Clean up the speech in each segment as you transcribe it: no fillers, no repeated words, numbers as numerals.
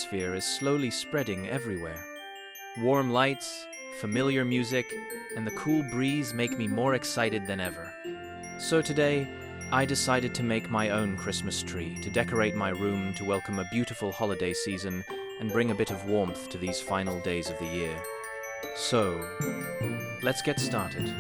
atmosphere is slowly spreading everywhere. Warm lights, familiar music, and the cool breeze make me more excited than ever. So today, I decided to make my own Christmas tree to decorate my room to welcome a beautiful holiday season and bring a bit of warmth to these final days of the year. So, let's get started.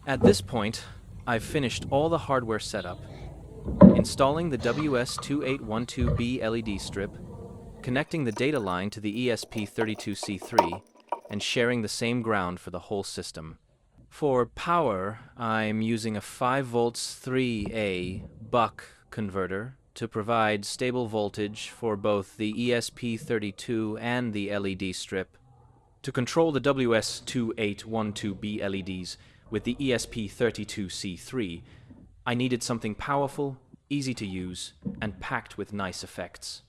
At this point, I've finished all the hardware setup, installing the WS2812B LED strip, connecting the data line to the ESP32C3, and sharing the same ground for the whole system. For power, I'm using a 5V 3A buck converter to provide stable voltage for both the ESP32 and the LED strip. To control the WS2812B LEDs, with the ESP32C3, I needed something powerful, easy to use, and packed with nice effects.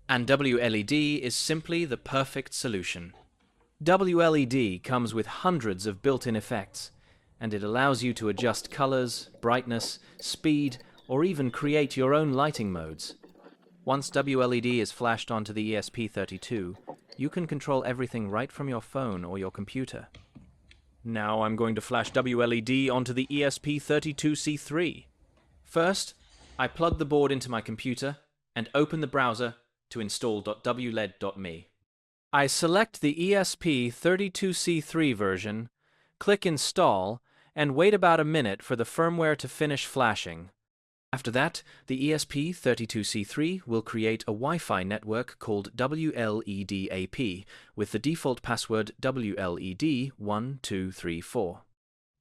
And WLED is simply the perfect solution. WLED comes with hundreds of built-in effects, and it allows you to adjust colors, brightness, speed, or even create your own lighting modes. Once WLED is flashed onto the ESP32, you can control everything right from your phone or your computer. Now I'm going to flash WLED onto the ESP32C3. First, I plug the board into my computer and open the browser to install .wled.me. I select the ESP32C3 version, click Install, and wait about a minute for the firmware to finish flashing. After that, the ESP32C3 will create a Wi-Fi network called WLED-AP with the default password WLED1234.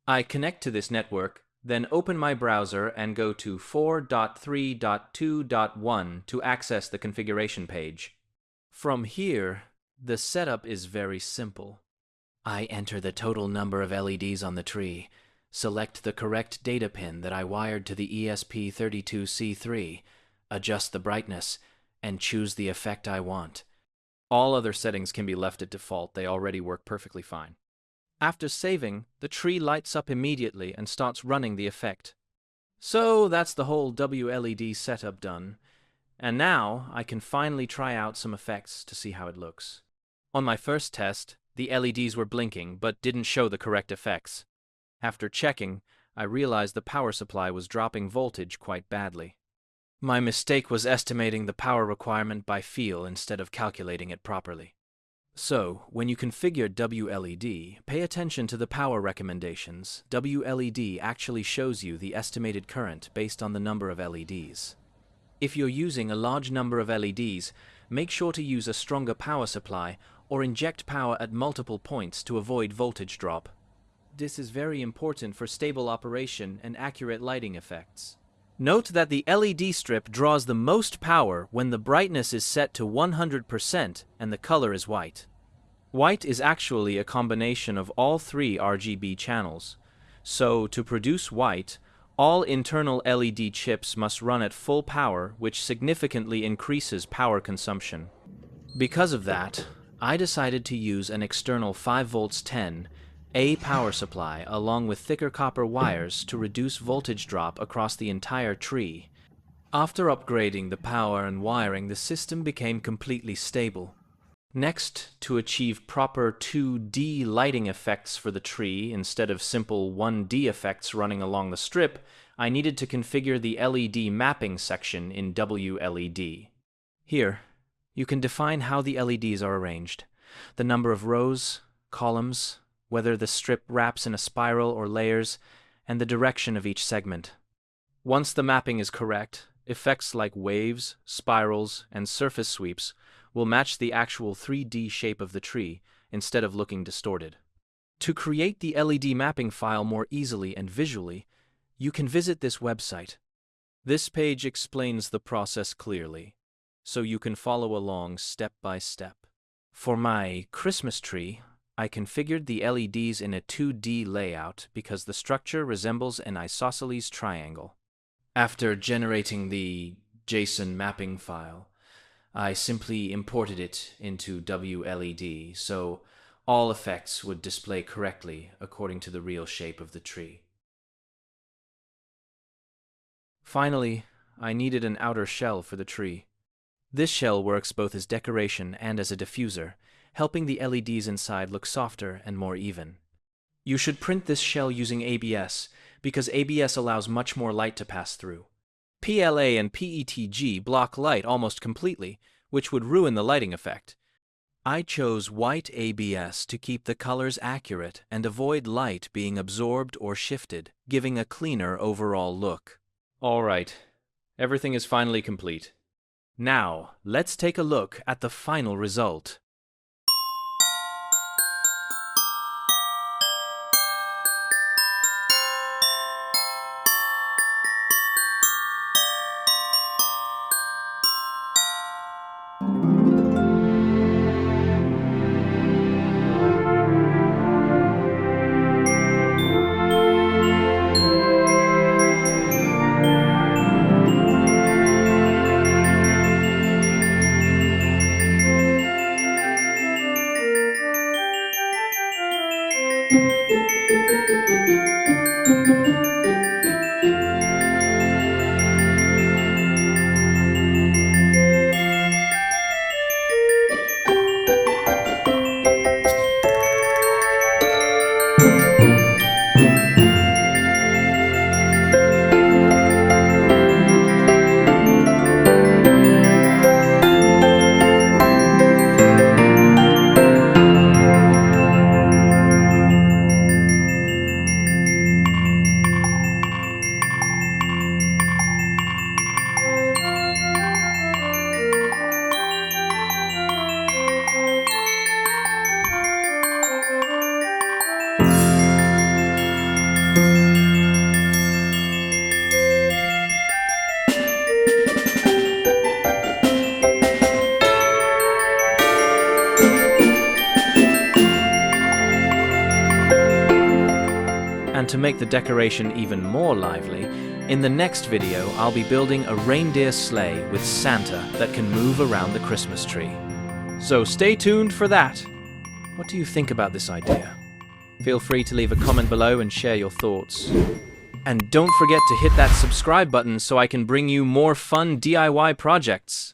I connect to this network, then open my browser and go to 4.3.2.1 to access the configuration page. From here, the setup is very simple. I enter the total number of LEDs on the tree, select the correct data pin that I wired to the ESP32C3, adjust the brightness, and choose the effect I want. All other settings can be left at default, they already work perfectly fine. After saving, the tree lights up immediately and starts running the effect. So that's the whole WLED setup done, and now I can finally try out some effects to see how it looks. On my first test, the LEDs were blinking but didn't show the correct effects. After checking, I realized the power supply was dropping voltage quite badly. My mistake was estimating the power requirement by feel instead of calculating it properly. So, when you configure WLED, pay attention to the power recommendations. WLED actually shows you the estimated current based on the number of LEDs. If you're using a large number of LEDs, make sure to use a stronger power supply or inject power at multiple points to avoid voltage drop. This is very important for stable operation and accurate lighting effects. Note that the LED strip draws the most power when the brightness is set to 100% and the color is white. White is actually a combination of all three RGB channels. So, to produce white, all internal LED chips must run at full power, which significantly increases power consumption. Because of that, I decided to use an external 5 volts 10A power supply along with thicker copper wires to reduce voltage drop across the entire tree. After upgrading the power and wiring, the system became completely stable. Next, to achieve proper 2D lighting effects for the tree instead of simple 1D effects running along the strip, I needed to configure the LED mapping section in WLED. Here, you can define how the LEDs are arranged, the number of rows, columns, whether the strip wraps in a spiral or layers, and the direction of each segment. Once the mapping is correct, effects like waves, spirals, and surface sweeps will match the actual 3D shape of the tree instead of looking distorted. To create the LED mapping file more easily and visually, you can visit this website. This page explains the process clearly, so you can follow along step by step. For my Christmas tree, I configured the LEDs in a 2D layout because the structure resembles an isosceles triangle. After generating the JSON mapping file, I simply imported it into WLED so all effects would display correctly according to the real shape of the tree. Finally, I needed an outer shell for the tree. This shell works both as decoration and as a diffuser, helping the LEDs inside look softer and more even. You should print this shell using ABS because ABS allows much more light to pass through. PLA and PETG block light almost completely, which would ruin the lighting effect. I chose white ABS to keep the colors accurate and avoid light being absorbed or shifted, giving a cleaner overall look. Alright, everything is finally complete. Now, let's take a look at the final result. And to make the decoration even more lively, in the next video I'll be building a reindeer sleigh with Santa that can move around the Christmas tree. So stay tuned for that! What do you think about this idea? Feel free to leave a comment below and share your thoughts. And don't forget to hit that subscribe button so I can bring you more fun DIY projects.